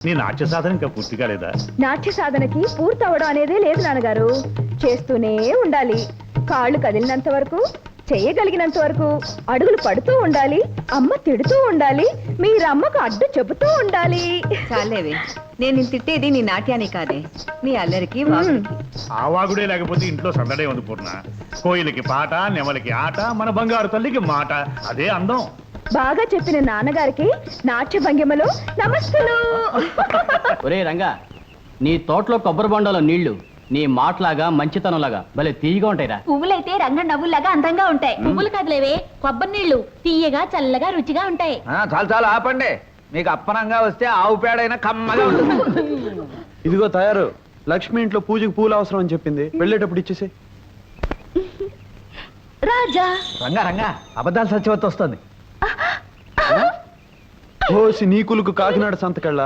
నీ నాట్య సాధన ఇంకా పూర్తి కాలేదా? నాట్య సాధనకి పూర్తవడం అనేదే లేదు నాన్నగారు. చేస్తూనే ఉండాలి. కాళ్ళు కదిలినంత వరకు, చేయగలిగినంత వరకు అడుగులు పడుతూ ఉండాలి. అమ్మ తిడుతూ ఉండాలి. మీరమ్మకు అడ్డు చెబుతూ ఉండాలి. చాలేవే, నేను తిట్టేది నీ నాట్యాన్ని కాదే, నీ అల్లరికి వాగుడికి. ఆ వాగుడే లేకపోతే ఇంట్లో సందడే ఉంది పూర్ణ. కోయిలకి పాట, నెమలికి ఆట, మన బంగారు తల్లికి మాట. అదే అందం. బాగా చెప్పిన నాన్నగారికి నాట్య భంగిమలో నమస్తులు. ఒరే రంగా, నీ తోటలో కొబ్బరి బొండలో నీళ్లు నీ మాటలాగా మంచితనంలాగా భలే తీయగా ఉంటాయిరా. పువ్వులైతే రంగ నవ్వులాగా అందంగా ఉంటాయి. పువ్వులు కదలేవే, కొబ్బరి నీళ్లు తీయగా చల్లగా రుచిగా ఉంటాయి. చాలు చాలు ఆపండి. మీకు అప్పనంగా వస్తే ఆవు పేడైనా కమ్మగా ఉంటుంది. ఇదిగో తయారు. లక్ష్మి ఇంట్లో పూజకి పూలు అవసరం అని చెప్పింది, వెళ్ళేటప్పుడు ఇచ్చేసి. రాజా రంగా రంగా, అబద్ధాలు సత్యవతి వస్తుంది. ఓసి నీకులకు కాకినాడ సంతకళ్ళ